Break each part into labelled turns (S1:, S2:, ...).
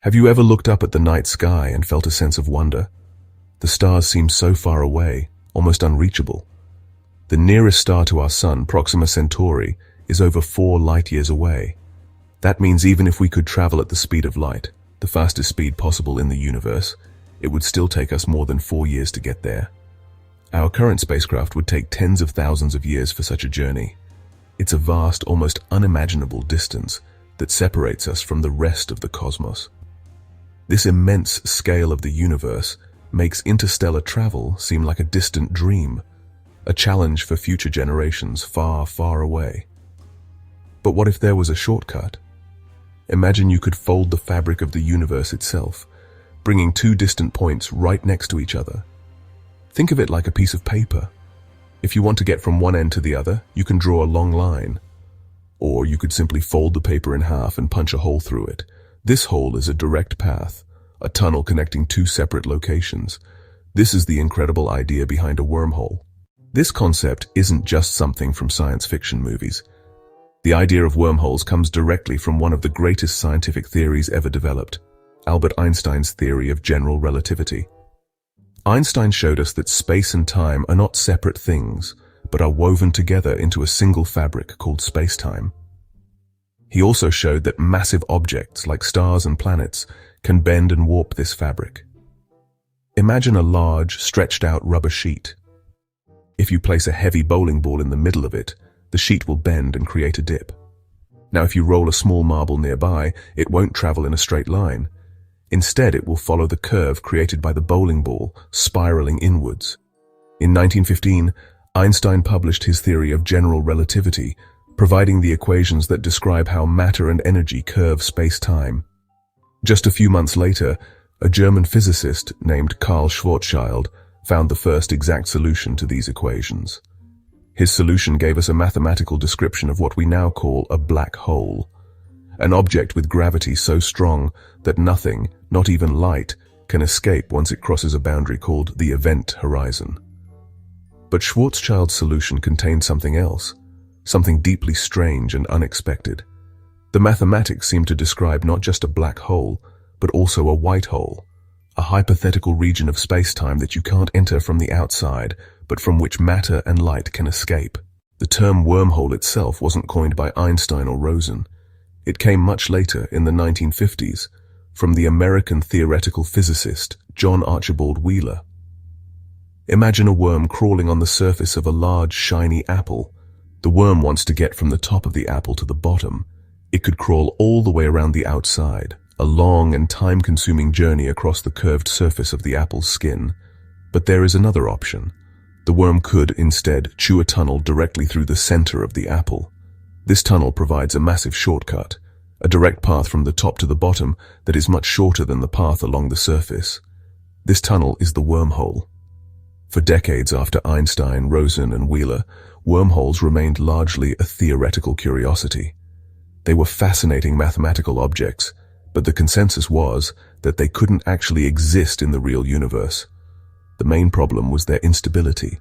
S1: Have you ever looked up at the night sky and felt a sense of wonder? The stars seem so far away, almost unreachable. The nearest star to our sun, Proxima Centauri, is over 4 light-years away. That means even if we could travel at the speed of light, the fastest speed possible in the universe, it would still take us more than 4 years to get there. Our current spacecraft would take tens of thousands of years for such a journey. It's a vast, almost unimaginable distance that separates us from the rest of the cosmos. This immense scale of the universe makes interstellar travel seem like a distant dream, a challenge for future generations far, far away. But what if there was a shortcut? Imagine you could fold the fabric of the universe itself, bringing 2 distant points right next to each other. Think of it like a piece of paper. If you want to get from one end to the other, you can draw a long line. Or you could simply fold the paper in half and punch a hole through it. This hole is a direct path, a tunnel connecting 2 separate locations. This is the incredible idea behind a wormhole. This concept isn't just something from science fiction movies. The idea of wormholes comes directly from one of the greatest scientific theories ever developed, Albert Einstein's theory of general relativity. Einstein showed us that space and time are not separate things, but are woven together into a single fabric called space-time. He also showed that massive objects like stars and planets can bend and warp this fabric. Imagine a large, stretched-out rubber sheet. If you place a heavy bowling ball in the middle of it, the sheet will bend and create a dip. Now, if you roll a small marble nearby, it won't travel in a straight line. Instead, it will follow the curve created by the bowling ball, spiraling inwards. In 1915, Einstein published his theory of general relativity, providing the equations that describe how matter and energy curve space-time. Just a few months later, a German physicist named Karl Schwarzschild found the first exact solution to these equations. His solution gave us a mathematical description of what we now call a black hole, an object with gravity so strong that nothing, not even light, can escape once it crosses a boundary called the event horizon. But Schwarzschild's solution contained something else, something deeply strange and unexpected. The mathematics seemed to describe not just a black hole, but also a white hole, a hypothetical region of space-time that you can't enter from the outside, but from which matter and light can escape. The term wormhole itself wasn't coined by Einstein or Rosen. It came much later, in the 1950s, from the American theoretical physicist John Archibald Wheeler. Imagine a worm crawling on the surface of a large, shiny apple. The worm wants to get from the top of the apple to the bottom. It could crawl all the way around the outside, a long and time-consuming journey across the curved surface of the apple's skin. But there is another option. The worm could, instead, chew a tunnel directly through the center of the apple. This tunnel provides a massive shortcut, a direct path from the top to the bottom that is much shorter than the path along the surface. This tunnel is the wormhole. For decades after Einstein, Rosen, and Wheeler, wormholes remained largely a theoretical curiosity. They were fascinating mathematical objects, but the consensus was that they couldn't actually exist in the real universe. The main problem was their instability.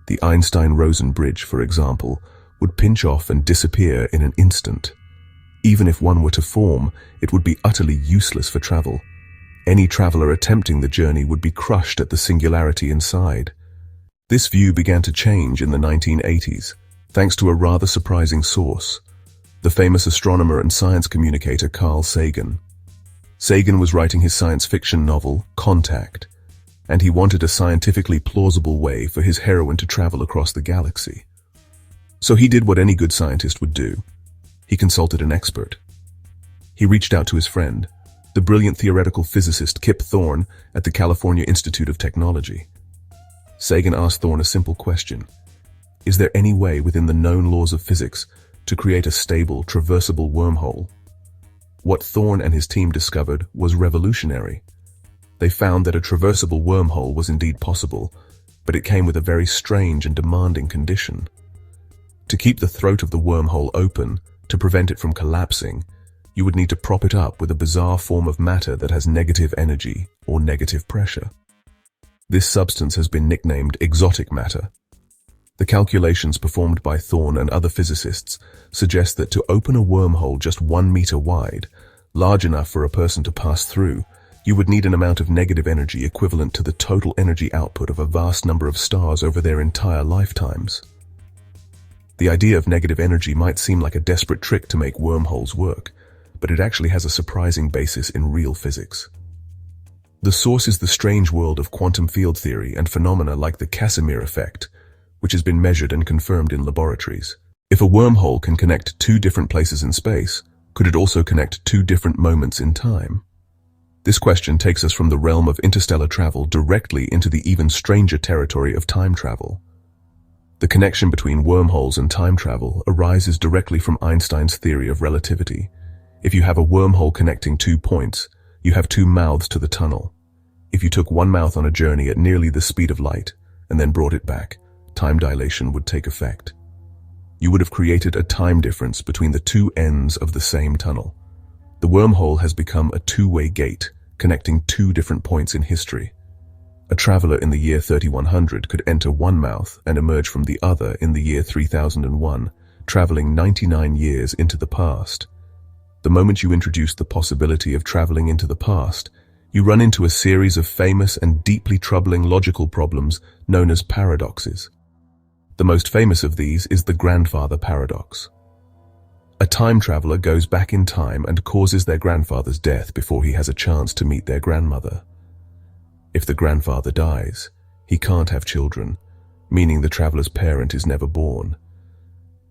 S1: The Einstein-Rosen bridge, for example, would pinch off and disappear in an instant. Even if one were to form, it would be utterly useless for travel. Any traveler attempting the journey would be crushed at the singularity inside. This view began to change in the 1980s, thanks to a rather surprising source, the famous astronomer and science communicator Carl Sagan. Sagan was writing his science fiction novel, Contact, and he wanted a scientifically plausible way for his heroine to travel across the galaxy. So he did what any good scientist would do. He consulted an expert. He reached out to his friend, the brilliant theoretical physicist Kip Thorne at the California Institute of Technology. Sagan asked Thorne a simple question. Is there any way within the known laws of physics to create a stable, traversable wormhole? What Thorne and his team discovered was revolutionary. They found that a traversable wormhole was indeed possible, but it came with a very strange and demanding condition. To keep the throat of the wormhole open, to prevent it from collapsing, you would need to prop it up with a bizarre form of matter that has negative energy or negative pressure. This substance has been nicknamed exotic matter. The calculations performed by Thorne and other physicists suggest that to open a wormhole just 1 meter wide, large enough for a person to pass through, you would need an amount of negative energy equivalent to the total energy output of a vast number of stars over their entire lifetimes. The idea of negative energy might seem like a desperate trick to make wormholes work, but it actually has a surprising basis in real physics. The source is the strange world of quantum field theory and phenomena like the Casimir effect, which has been measured and confirmed in laboratories. If a wormhole can connect two different places in space, could it also connect two different moments in time? This question takes us from the realm of interstellar travel directly into the even stranger territory of time travel. The connection between wormholes and time travel arises directly from Einstein's theory of relativity. If you have a wormhole connecting 2 points, you have 2 mouths to the tunnel. If you took one mouth on a journey at nearly the speed of light and then brought it back, time dilation would take effect. You would have created a time difference between the 2 ends of the same tunnel. The wormhole has become a two-way gate, connecting 2 different points in history. A traveler in the year 3100 could enter one mouth and emerge from the other in the year 3001, traveling 99 years into the past. The moment you introduce the possibility of traveling into the past, you run into a series of famous and deeply troubling logical problems known as paradoxes. The most famous of these is the grandfather paradox. A time traveler goes back in time and causes their grandfather's death before he has a chance to meet their grandmother. If the grandfather dies, he can't have children, meaning the traveler's parent is never born.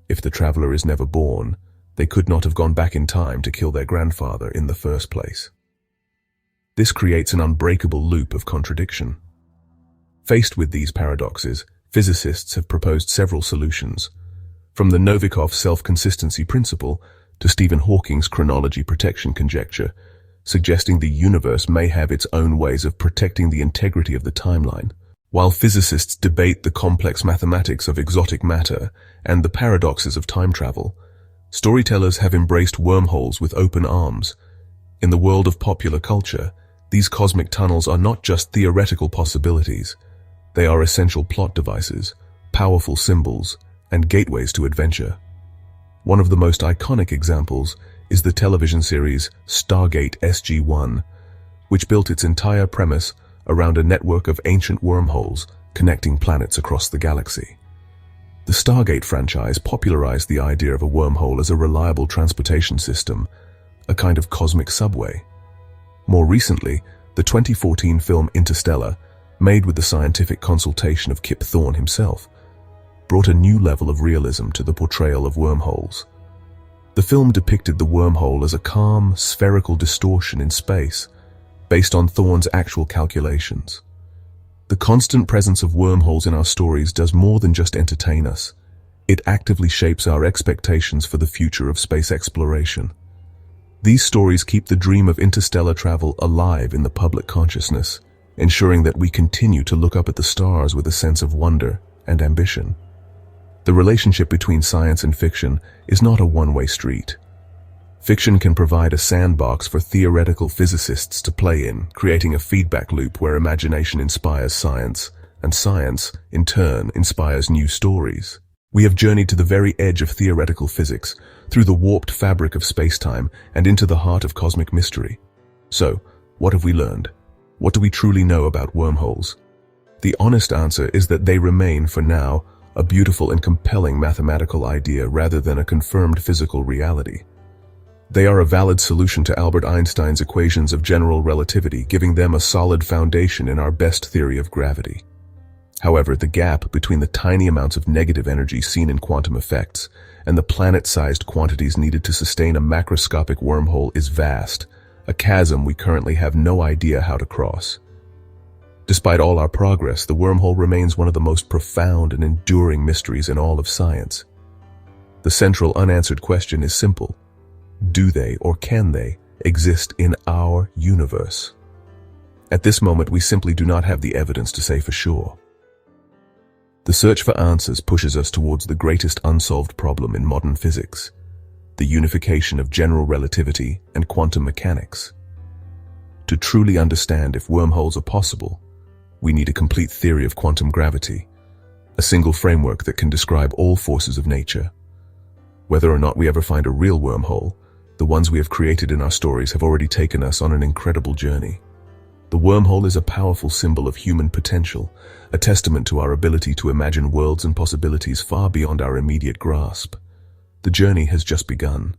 S1: If the traveler is never born, they could not have gone back in time to kill their grandfather in the first place. This creates an unbreakable loop of contradiction. Faced with these paradoxes, physicists have proposed several solutions, from the Novikov self-consistency principle to Stephen Hawking's chronology protection conjecture, suggesting the universe may have its own ways of protecting the integrity of the timeline. While physicists debate the complex mathematics of exotic matter and the paradoxes of time travel, storytellers have embraced wormholes with open arms. In the world of popular culture, these cosmic tunnels are not just theoretical possibilities. They are essential plot devices, powerful symbols, and gateways to adventure. One of the most iconic examples is the television series Stargate SG-1, which built its entire premise around a network of ancient wormholes connecting planets across the galaxy. The Stargate franchise popularized the idea of a wormhole as a reliable transportation system, a kind of cosmic subway. More recently, the 2014 film Interstellar, made with the scientific consultation of Kip Thorne himself, brought a new level of realism to the portrayal of wormholes. The film depicted the wormhole as a calm, spherical distortion in space, based on Thorne's actual calculations. The constant presence of wormholes in our stories does more than just entertain us. It actively shapes our expectations for the future of space exploration. These stories keep the dream of interstellar travel alive in the public consciousness, ensuring that we continue to look up at the stars with a sense of wonder and ambition. The relationship between science and fiction is not a one-way street. Fiction can provide a sandbox for theoretical physicists to play in, creating a feedback loop where imagination inspires science, and science, in turn, inspires new stories. We have journeyed to the very edge of theoretical physics, through the warped fabric of space-time, and into the heart of cosmic mystery. So, what have we learned? What do we truly know about wormholes? The honest answer is that they remain, for now, a beautiful and compelling mathematical idea rather than a confirmed physical reality. They are a valid solution to Albert Einstein's equations of general relativity, giving them a solid foundation in our best theory of gravity. However, the gap between the tiny amounts of negative energy seen in quantum effects and the planet-sized quantities needed to sustain a macroscopic wormhole is vast, a chasm we currently have no idea how to cross. Despite all our progress, the wormhole remains one of the most profound and enduring mysteries in all of science. The central unanswered question is simple. Do they, or can they, exist in our universe? At this moment, we simply do not have the evidence to say for sure. The search for answers pushes us towards the greatest unsolved problem in modern physics, the unification of general relativity and quantum mechanics. To truly understand if wormholes are possible, we need a complete theory of quantum gravity, a single framework that can describe all forces of nature. Whether or not we ever find a real wormhole, The ones we have created in our stories have already taken us on an incredible journey. The wormhole is a powerful symbol of human potential, a testament to our ability to imagine worlds and possibilities far beyond our immediate grasp. The journey has just begun.